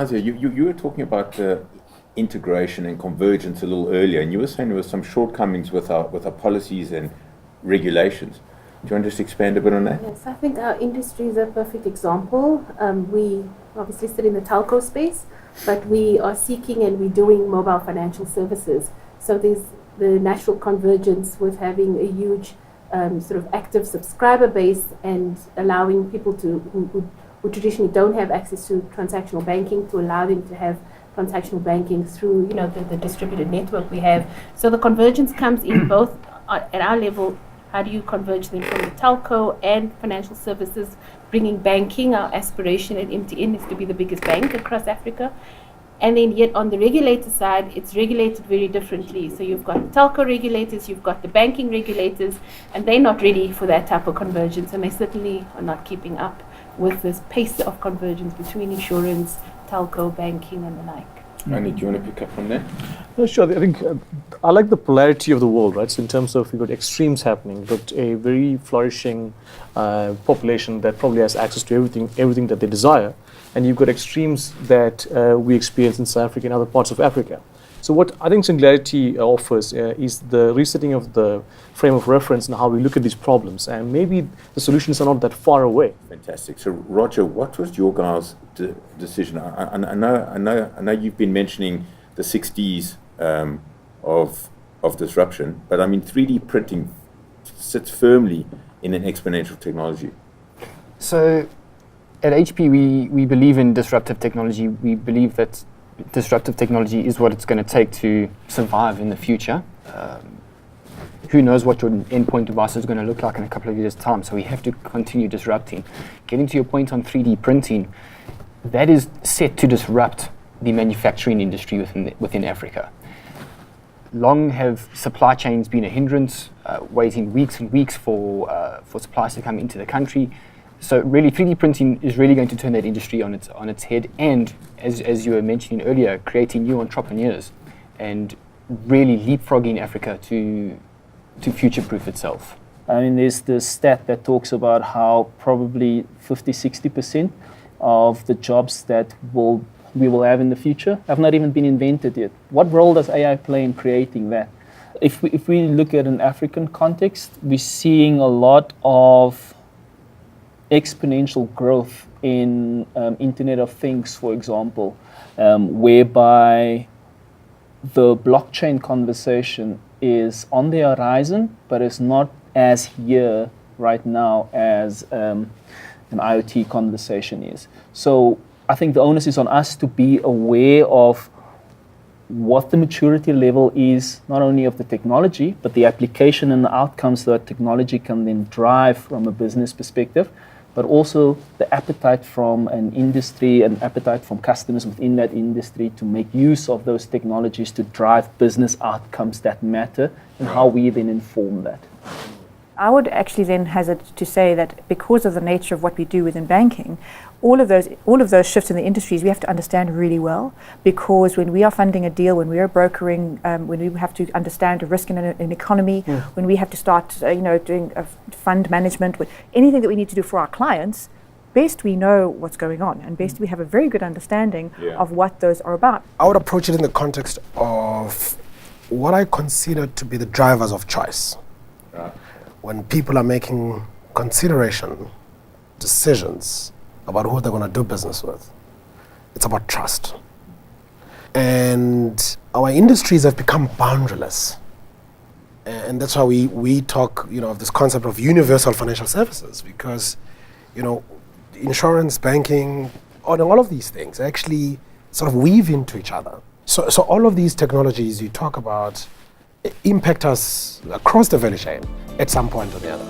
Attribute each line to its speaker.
Speaker 1: Nazia, you were talking about integration and convergence a little earlier, and you were saying there were some shortcomings with our policies and regulations. Do you want to just expand a bit on that?
Speaker 2: Yes, I think our industry is a perfect example. We obviously sit in the telco space, but we are seeking and we're doing mobile financial services. So there's the natural convergence with having a huge sort of active subscriber base and allowing people who traditionally don't have access to transactional banking to allow them to have transactional banking through the distributed network we have. So the convergence comes in both at our level. How do you converge them from the telco and financial services, bringing banking? Our aspiration at MTN is to be the biggest bank across Africa. And then yet on the regulator side, it's regulated very differently. So you've got the telco regulators, you've got the banking regulators, and they're not ready for that type of convergence, and they certainly are not keeping up with this pace of convergence between insurance, telco, banking, and the like.
Speaker 1: Andy, do you want to pick up from there?
Speaker 3: No, sure. I think I like the polarity of the world, right? So in terms of, you've got extremes happening, but a very flourishing population that probably has access to everything that they desire. And you've got extremes that we experience in South Africa and other parts of Africa. So what I think Singularity offers is the resetting of the frame of reference and how we look at these problems. And maybe the solutions are not that far away.
Speaker 1: Fantastic. So Roger, what was your guys' decision? I know you've been mentioning the 6Ds of disruption, but I mean 3D printing sits firmly in an exponential technology.
Speaker 4: So at HP, we believe in disruptive technology. We believe that disruptive technology is what it's going to take to survive in the future. Who knows what your endpoint device is going to look like in a couple of years' time, so we have to continue disrupting. Getting to your point on 3D printing, that is set to disrupt the manufacturing industry within Africa. Long have supply chains been a hindrance, waiting weeks and weeks for supplies to come into the country. So really, 3D printing is really going to turn that industry on its head, and as you were mentioning earlier, creating new entrepreneurs and really leapfrogging Africa to future-proof itself.
Speaker 5: I mean, there's this stat that talks about how probably 50-60% of the jobs that we will have in the future have not even been invented yet. What role does AI play in creating that? If we look at an African context, we're seeing a lot of exponential growth in Internet of Things, for example, whereby the blockchain conversation is on the horizon, but it's not as here right now as an IoT conversation is. So I think the onus is on us to be aware of what the maturity level is, not only of the technology, but the application and the outcomes that technology can then drive from a business perspective, but also the appetite from an industry and appetite from customers within that industry to make use of those technologies to drive business outcomes that matter, and how we then inform that.
Speaker 6: I would actually then hazard to say that because of the nature of what we do within banking, all of those shifts in the industries we have to understand really well, because when we are funding a deal, when we are brokering, when we have to understand a risk in an economy, when we have to start doing fund management, anything that we need to do for our clients, best we know what's going on, and best we have a very good understanding of what those are about.
Speaker 7: I would approach it in the context of what I consider to be the drivers of choice. When people are making consideration decisions about who they're going to do business with, it's about trust. And our industries have become boundaryless. And that's why we talk, of this concept of universal financial services, because, insurance, banking, all of these things actually sort of weave into each other. So all of these technologies you talk about impact us across the value chain at some point or the other.